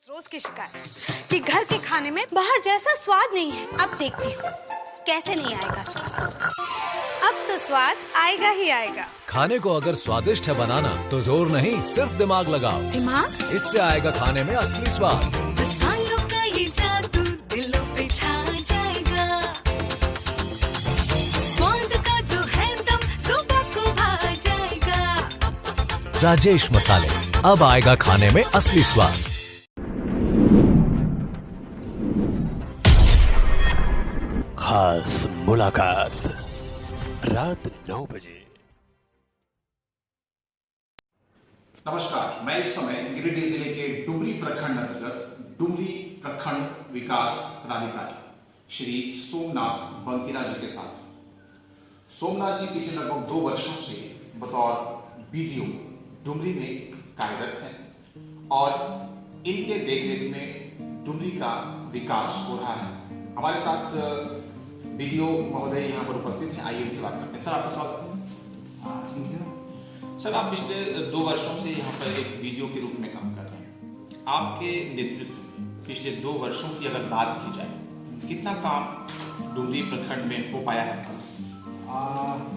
रोज की शिकायत कि घर के खाने में बाहर जैसा स्वाद नहीं है। अब देखती हूँ कैसे नहीं आएगा स्वाद। अब तो स्वाद आएगा ही आएगा। खाने को अगर स्वादिष्ट है बनाना तो जोर नहीं सिर्फ दिमाग लगाओ। दिमाग? इससे आएगा खाने में असली स्वाद। मसालों का ये जादू दिलों पे छा जाएगा। स्वाद का जो है दम सुबह को भा जाएगा। राजेश मसाले, अब आएगा खाने में असली स्वाद। खास मुलाकात रात 9 बजे। नमस्कार, मैं इस समय गिरिडीह जिले के डुमरी प्रखंड अंतर्गत डुमरी प्रखंड विकास पदाधिकारी श्री सोमनाथ बंकीरा जी के साथ। सोमनाथ जी पिछले लगभग 2 वर्षों से बतौर बीडीओ डुमरी में कार्यरत हैं और इनके देखरेख में डुमरी का विकास हो रहा है। हमारे साथ बीडीओ महोदय यहाँ पर उपस्थित हैं। आइए इनसे बात करते हैं। सर, आपका स्वागत है। Thank you. सर, आप पिछले 2 वर्षों से यहाँ पर एक बीडीओ के रूप में काम कर रहे हैं। आपके नेतृत्व में पिछले 2 वर्षों की अगर बात की जाए, कितना काम डुमरी प्रखंड में हो पाया है?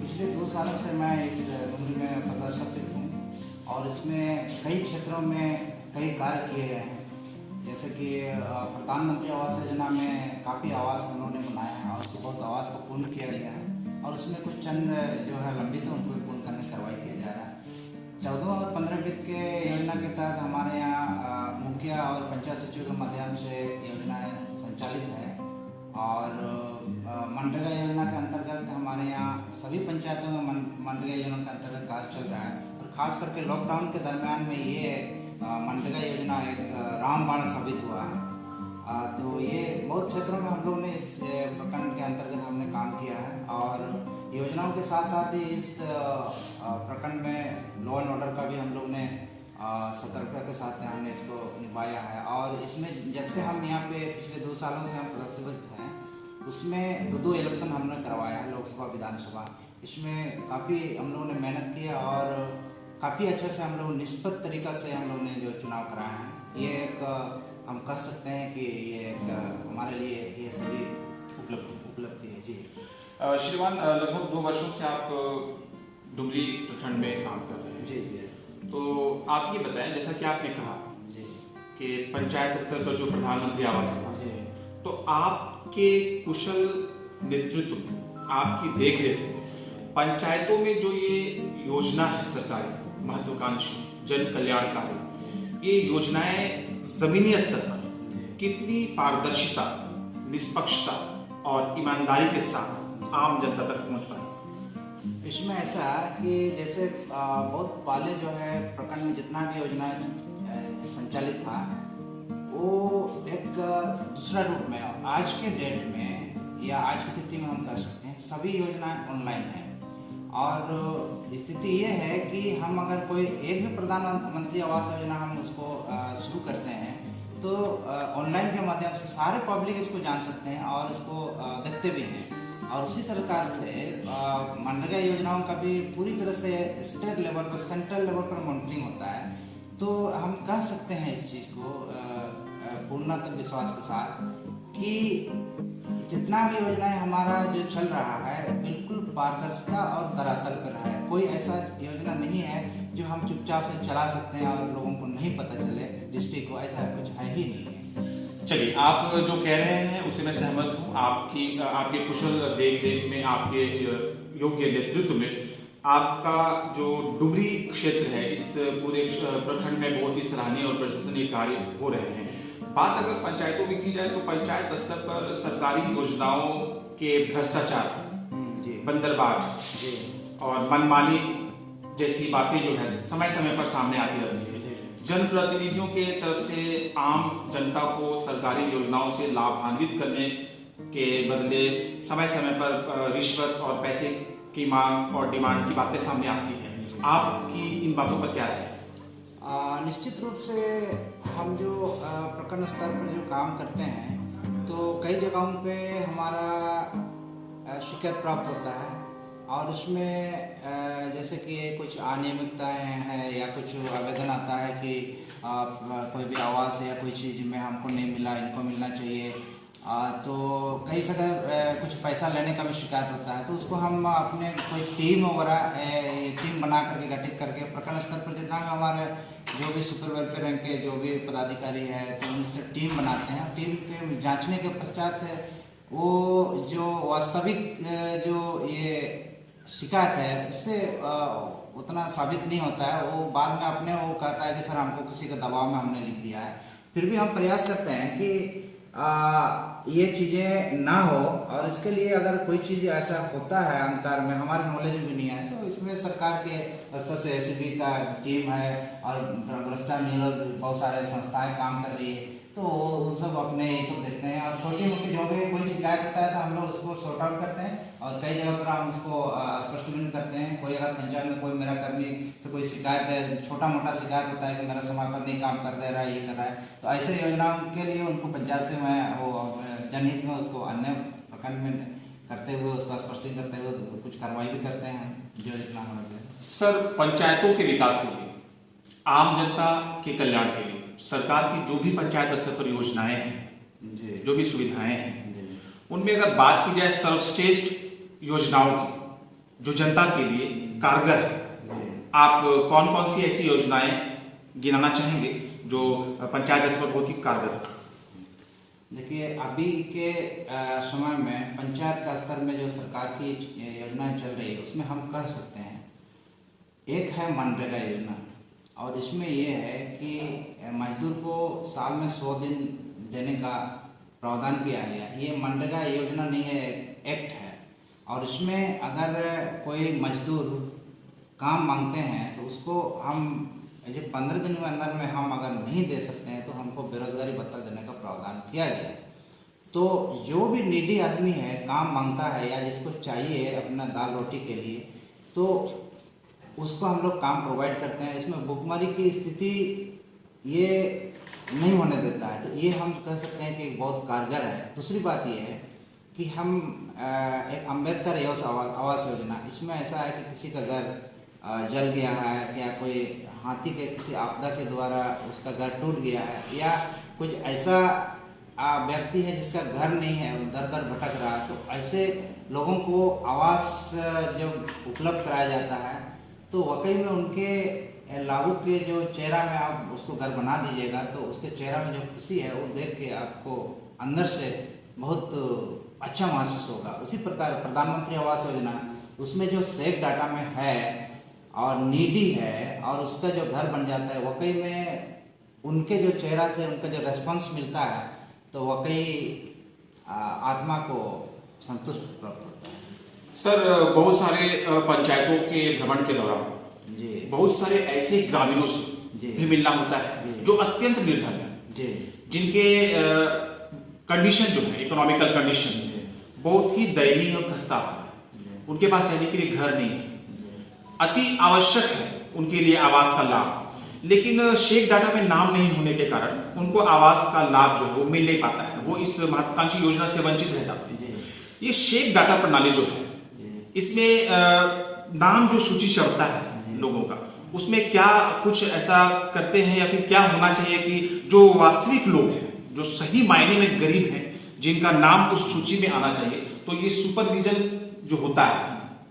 पिछले 2 सालों से मैं इस डुमरी में पदस्थापित हूँ और इसमें कई क्षेत्रों में कई कार्य किए गए हैं। जैसे कि प्रधानमंत्री आवास योजना में काफ़ी आवास उन्होंने बनाया है और उसको बहुत आवास को पूर्ण किया गया है और उसमें कुछ चंद जो है लंबित है उनको पूर्ण करने की कार्रवाई किया जा रहा है। 14 और 15 वित्त के योजना के तहत हमारे यहाँ मुखिया और पंचायत सचिव के माध्यम से योजनाएं संचालित है और मनरेगा योजना के अंतर्गत हमारे यहाँ सभी पंचायतों में मनरेगा योजना के अंतर्गत कार्य चल रहा है और ख़ास करके लॉकडाउन के दरमियान में ये मनरेगा योजना एक रामबाण साबित हुआ है। तो ये बहुत क्षेत्रों में हम लोग ने इस प्रखंड के अंतर्गत हमने काम किया है और योजनाओं के साथ साथ ही इस प्रखंड में लॉ एंड ऑर्डर का भी हम लोग ने सतर्कता के साथ हमने इसको निभाया है। और इसमें जब से हम यहाँ पे पिछले 2 सालों से हम पदस्थापित हैं, उसमें 2 इलेक्शन हमने करवाया है, लोकसभा विधानसभा। इसमें काफ़ी हम लोगों ने मेहनत की और काफ़ी अच्छे से हम लोग निष्पक्ष तरीक़ा से हम लोग ने जो चुनाव कराया है, ये एक हम कह सकते हैं कि ये एक हमारे लिए ये सभी उपलब्धि है। जी श्रीमान, लगभग 2 वर्षों से आप डुमरी प्रखंड में काम कर रहे हैं। जी। तो आप ये बताएं, जैसा कि आपने कहा जी कि पंचायत स्तर पर जो प्रधानमंत्री आवास योजना है, तो आपके कुशल नेतृत्व, आपकी देखरेख में पंचायतों में जो ये योजना है सरकारी महत्वाकांक्षी जन कल्याणकारी, ये योजनाएं जमीनी स्तर पर कितनी पारदर्शिता, निष्पक्षता और ईमानदारी के साथ आम जनता तक पहुंच पाई? इसमें ऐसा कि जैसे बहुत पहले जो है प्रखंड में जितना भी योजनाएं संचालित था वो एक दूसरा रूप में, आज के डेट में या आज की स्थिति में हम कह सकते हैं सभी योजनाएं ऑनलाइन हैं। और स्थिति ये है कि हम अगर कोई एक भी प्रधानमंत्री आवास योजना हम उसको शुरू करते हैं तो ऑनलाइन के माध्यम से सारे पब्लिक इसको जान सकते हैं और इसको देखते भी हैं। और उसी प्रकार से मनरेगा योजनाओं का भी पूरी तरह से स्टेट लेवल पर, सेंट्रल लेवल पर मॉनिटरिंग होता है। तो हम कह सकते हैं इस चीज़ को पूर्णतः विश्वास के साथ कि जितना भी योजनाएं हमारा जो चल रहा है बिल्कुल पारदर्शिता और धरातल पर है। कोई ऐसा योजना नहीं है जो हम चुपचाप से चला सकते हैं और लोगों को नहीं पता चले, डिस्ट्रिक्ट को, ऐसा कुछ है ही नहीं है। चलिए, आप जो कह रहे हैं उससे मैं सहमत हूँ। आपके कुशल देखरेख में, आपके योग्य नेतृत्व में आपका जो डुमरी क्षेत्र है इस पूरे प्रखंड में बहुत ही सराहनीय और प्रशंसनीय कार्य हो रहे हैं। बात अगर पंचायतों में की जाए तो पंचायत स्तर पर सरकारी योजनाओं के भ्रष्टाचार, बंदरबाट और मनमानी जैसी बातें जो है समय समय पर सामने आती रहती है। जनप्रतिनिधियों के तरफ से आम जनता को सरकारी योजनाओं से लाभान्वित करने के बदले समय समय पर रिश्वत और पैसे की मांग और डिमांड की बातें सामने आती हैं। आपकी इन बातों पर क्या राय है? निश्चित रूप से हम जो प्रखंड स्तर पर जो काम करते हैं तो कई जगहों पे हमारा शिकायत प्राप्त होता है और उसमें जैसे कि कुछ अनियमितताएँ हैं या कुछ आवेदन आता है कि कोई भी आवास या कोई चीज़ में हमको नहीं मिला, इनको मिलना चाहिए, तो कई जगह कुछ पैसा लेने का भी शिकायत होता है। तो उसको हम अपने कोई टीम वगैरह टीम बना करके गठित करके प्रखंड स्तर पर जितना भी हमारे जो भी सुपर वेलफेयर रैंक के जो भी पदाधिकारी है तो उनसे टीम बनाते हैं। टीम के जांचने के पश्चात वो जो वास्तविक जो ये शिकायत है उससे उतना साबित नहीं होता है। वो बाद में अपने वो कहता है कि सर हमको किसी के दबाव में हमने लिख दिया है। फिर भी हम प्रयास करते हैं कि ये चीज़ें ना हो, और इसके लिए अगर कोई चीज़ ऐसा होता है अंधकार में, हमारे नॉलेज में भी नहीं है, तो इसमें सरकार के स्तर से एसीबी का टीम है और भ्रष्टाचार निरोध बहुत सारे संस्थाएं काम कर रही है, तो वो सब अपने ये सब देखते हैं। और छोटी मोटी जो भी कोई शिकायत होता है तो हम लोग उसको सॉर्ट आउट करते हैं और कई जगह पर हम उसको स्पष्टीकरण करते हैं। कोई अगर पंचायत में कोई मेरा कर्मी से कोई शिकायत है, छोटा मोटा शिकायत होता है कि मेरा समय पर नहीं काम कर दे रहा है, ये कर रहा है, तो ऐसे योजनाओं के लिए उनको पंचायत से मैं वो जनहित में उसको अन्य प्रखंड में करते हुए उसका स्पष्टीकरण करते हुए कुछ कार्रवाई भी करते हैं जो इतना होता है। सर, पंचायतों के विकास के लिए, आम जनता के कल्याण के लिए सरकार की जो भी पंचायत स्तर पर योजनाएं हैं, जो भी सुविधाएं हैं, उनमें अगर बात की जाए सर्वश्रेष्ठ योजनाओं की जो जनता के लिए कारगर है, आप कौन कौन सी ऐसी योजनाएं गिनाना चाहेंगे जो पंचायत स्तर पर बहुत ही कारगर है? देखिए, अभी के समय में पंचायत का स्तर में जो सरकार की योजनाएं चल रही है उसमें हम कह सकते हैं, एक है मनरेगा योजना, और इसमें ये है कि मजदूर को साल में 100 दिन देने का प्रावधान किया गया। ये मनरेगा योजना नहीं है, एक्ट है, और इसमें अगर कोई मजदूर काम मांगते हैं तो उसको हम जो 15 दिन में अंदर में हम अगर नहीं दे सकते हैं तो हमको बेरोजगारी भत्ता देने का प्रावधान किया गया। तो जो भी नीडी आदमी है, काम मांगता है या जिसको चाहिए अपना दाल रोटी के लिए, तो उसको हम लोग काम प्रोवाइड करते हैं। इसमें भुखमरी की स्थिति ये नहीं होने देता है, तो ये हम कह सकते हैं कि बहुत कारगर है। दूसरी बात ये है कि हम एक अम्बेडकर आवास योजना, इसमें ऐसा है कि किसी का घर जल गया है या कोई हाथी के किसी आपदा के द्वारा उसका घर टूट गया है, या कुछ ऐसा व्यक्ति है जिसका घर नहीं है, दर दर भटक रहा है, तो ऐसे लोगों को आवास जब उपलब्ध कराया जाता है तो वाकई में उनके लाभुक के जो चेहरा में आप उसको घर बना दीजिएगा तो उसके चेहरा में जो खुशी है वो देख के आपको अंदर से बहुत अच्छा महसूस होगा। उसी प्रकार प्रधानमंत्री आवास योजना, उसमें जो सेक डाटा में है और नीडी है और उसका जो घर बन जाता है, वाकई में उनके जो चेहरा से उनका जो रेस्पॉन्स मिलता है तो वाकई आत्मा को संतुष्ट प्राप्त होता है। सर, बहुत सारे पंचायतों के भ्रमण के दौरान बहुत सारे ऐसे ग्रामीणों से भी मिलना होता है जो अत्यंत निर्धन है, जिनके कंडीशन जो है, इकोनॉमिकल कंडीशन बहुत ही दयनीय और खस्ता है। उनके पास रहने के लिए घर नहीं है, अति आवश्यक है उनके लिए आवास का लाभ, लेकिन शेक डाटा में नाम नहीं होने के कारण उनको आवास का लाभ जो है वो मिल नहीं पाता है, वो इस महत्वाकांक्षी योजना से वंचित रह जाते हैं। ये शेक डाटा प्रणाली जो है, इसमें नाम जो सूची चढ़ता है लोगों का, उसमें क्या कुछ ऐसा करते हैं या फिर क्या होना चाहिए कि जो वास्तविक लोग हैं, जो सही मायने में गरीब हैं, जिनका नाम उस सूची में आना चाहिए, तो ये सुपरविजन जो होता है,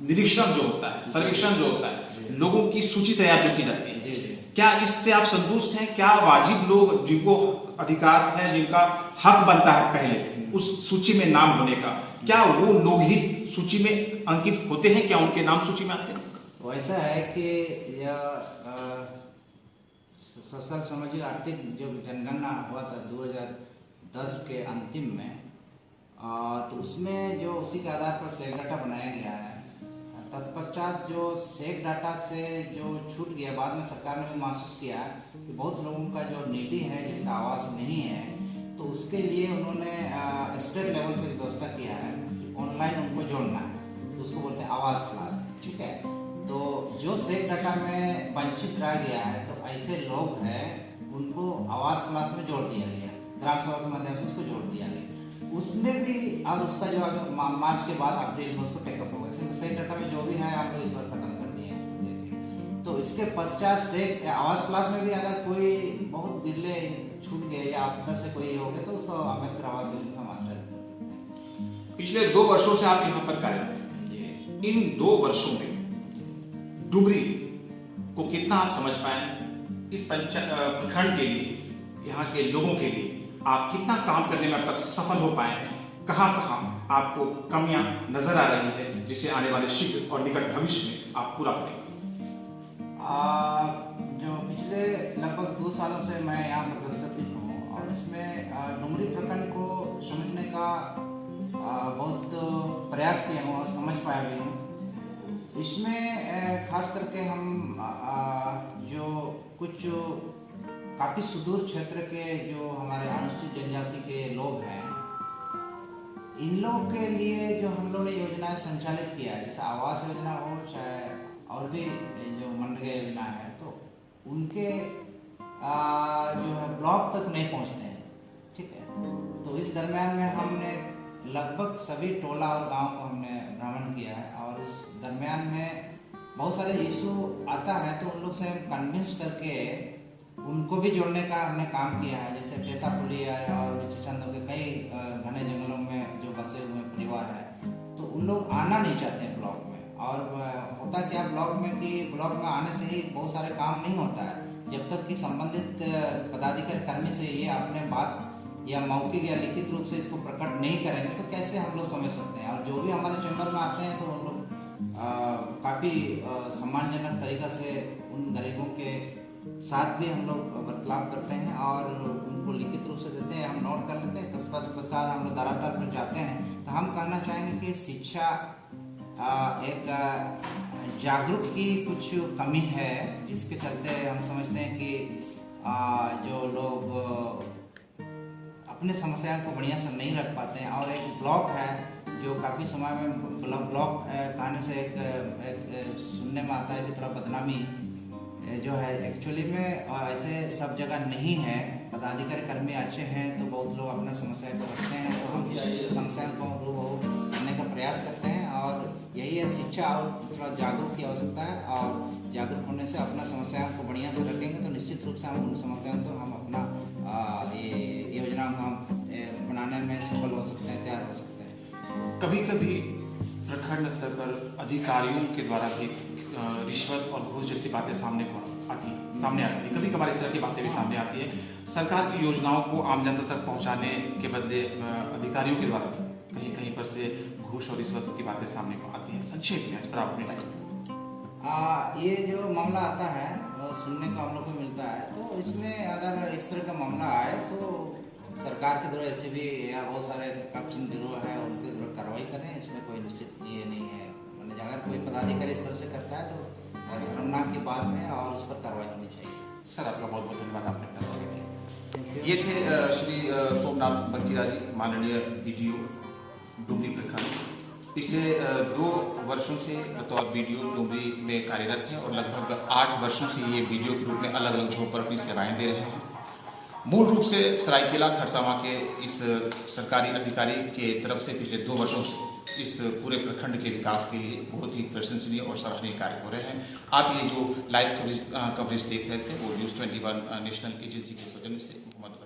निरीक्षण जो होता है, सर्वेक्षण जो होता है, लोगों की सूची तैयार जो की जाती है, क्या इससे आप संतुष्ट हैं? क्या वाजिब लोग जिनको अधिकार है, जिनका हक बनता है पहले उस सूची में नाम होने का, क्या वो लोग ही सूची में अंकित होते हैं? क्या उनके नाम सूची में आते हैं? वैसा है कि सोशल सामाजिक आर्थिक जो जनगणना हुआ था 2010 के अंतिम में, तो उसमें जो उसी के आधार पर सेक डाटा बनाया गया है। तत्पश्चात जो सेक डाटा से जो छूट गया, बाद में सरकार ने भी महसूस किया कि बहुत लोगों का जो नीडी है, जिसका आवास नहीं है, तो उसके लिए उन्होंने स्टेट लेवल से व्यवस्था किया है, ऑनलाइन उनको जोड़ना है, तो उसको बोलते हैं आवास क्लास। ठीक है, तो जो सेक डाटा में वंचित रह गया है, तो ऐसे लोग हैं उनको आवास क्लास में जोड़ दिया गया, ग्राम सभा के माध्यम से उसको जोड़ दिया गया। उसमें भी अब उसका जो मार्च के बाद अप्रैल में उसको टेकअप होगा, क्योंकि सही डाटा में जो भी है आप लोग इस बार खत्म कर दिए हैं। देखिए, तो इसके पश्चात से आवास क्लास में भी अगर कोई बहुत दिल्ले छूट गए या आपदा से कोई हो गया तो उसको अम्बेडकर आवास योजना का मात्रा देते पिछले 2 वर्षों से आप यहाँ पर कार्यरत हैं। हैं। इन 2 वर्षों में डुमरी को कितना आप समझ पाए, इस प्रखंड के लिए, यहाँ के लोगों के लिए आप कितना काम करने में अब तक सफल हो पाए हैं, कहाँ कहाँ आपको कमियां नजर आ रही है जिसे आने वाले शीघ्र और निकट भविष्य में आप पूरा करेंगे? जो पिछले लगभग 2 सालों से मैं यहाँ पदस्थापित हूँ और इसमें डुमरी प्रखंड को समझने का बहुत प्रयास किया हूँ और समझ पाया भी हूँ। इसमें खास करके हम जो कुछ काफ़ी सुदूर क्षेत्र के जो हमारे अनुसूचित जनजाति के लोग हैं, इन लोगों के लिए जो हम लोग ने योजनाएं संचालित किया है, जैसे आवास योजना हो चाहे और भी जो मनरेगा योजना है, तो उनके जो है ब्लॉक तक नहीं पहुंचते हैं। ठीक है, तो इस दरम्यान में हमने लगभग सभी टोला और गांव को हमने भ्रमण किया है और इस दरम्यान में बहुत सारे इशू आता है तो उन लोग से कन्विंस करके उनको भी जोड़ने का हमने काम किया है। जैसे पेशापुली और चंदों के कई घने जंगलों में जो बसे हुए परिवार हैं, तो उन लोग आना नहीं चाहते हैं ब्लॉक में। और होता क्या ब्लॉक में कि ब्लॉक में आने से ही बहुत सारे काम नहीं होता है, जब तक कि संबंधित पदाधिकारी कर्मी से ये अपने बात या मौखिक या लिखित रूप से इसको प्रकट नहीं करेंगे तो कैसे हम लोग समझ सकते हैं। और जो भी हमारे चैम्बर में आते हैं तो हम लोग काफ़ी सम्मानजनक तरीक़ा से उन गरीबों के साथ भी हम लोग बर्ताव करते हैं और उनको लिखित रूप से देते हैं, हम नोट कर लेते हैं। तत्पश्चात हम लोग धरातल पर जाते हैं। तो हम कहना चाहेंगे कि शिक्षा एक जागरूक की कुछ कमी है, जिसके चलते हम समझते हैं कि जो लोग अपने समस्याओं को बढ़िया से नहीं रख पाते हैं। और एक ब्लॉक है जो काफ़ी समय में ब्लॉक कहने से एक सुनने में आता है कि थोड़ा बदनामी जो है, एक्चुअली में ऐसे सब जगह नहीं है। पदाधिकारी कर्मी अच्छे हैं तो बहुत लोग अपने समस्या को रखते हैं, तो हम इस समस्या को रूबरू करने का प्रयास करते हैं। और यही है, शिक्षा और थोड़ा जागरूक की आवश्यकता है और जागरूक होने से अपना समस्याओं को बढ़िया से रखेंगे तो निश्चित रूप से हम उन समस्याओं तो हम अपना ये योजना को हम बनाने में सफल हो सकते हैं, तैयार हो सकते हैं। कभी कभी प्रखंड स्तर पर अधिकारियों के द्वारा भी रिश्वत और घूस जैसी बातें सामने आती है। कभी कभार इस तरह की बातें भी सामने आती है। सरकार की योजनाओं को आम जनता तक पहुंचाने के बदले अधिकारियों के द्वारा कहीं कहीं पर से घूस और रिश्वत की बातें सामने आती हैं। संक्षेप में इस पर आप अपनी ये जो मामला आता है सुनने को हम लोग को मिलता है, तो इसमें अगर इस तरह का मामला आए तो सरकार के द्वारा ऐसे भी या बहुत सारे करप्शन ब्यूरो है उनके द्वारा कार्रवाई करें। इसमें कोई निश्चित ये नहीं है, अगर कोई पदाधिकारी इस तरह से करता है तो शर्मनाक की बात है और उस पर कार्रवाई होनी चाहिए। सर आपका बहुत बहुत धन्यवाद, आपने अपना समय दिया। ये थे श्री सोमनाथ बंकीरा जी, माननीय BDO डुमरी प्रखंड। पिछले 2 वर्षों से बतौर BDO डुमरी में कार्यरत हैं और लगभग 8 वर्षों से ये BDO के रूप में अलग अलग जगहों पर अपनी सेवाएं दे रहे हैं। मूल रूप से सरायकेला खरसावां के इस सरकारी अधिकारी के तरफ से पिछले 2 वर्षों से इस पूरे प्रखंड के विकास के लिए बहुत ही प्रशंसनीय और सराहनीय कार्य हो रहे हैं। आप ये जो लाइव कवरेज देख रहे थे वो न्यूज़ 21 नेशनल एजेंसी के सौजन्य से मोहम्मद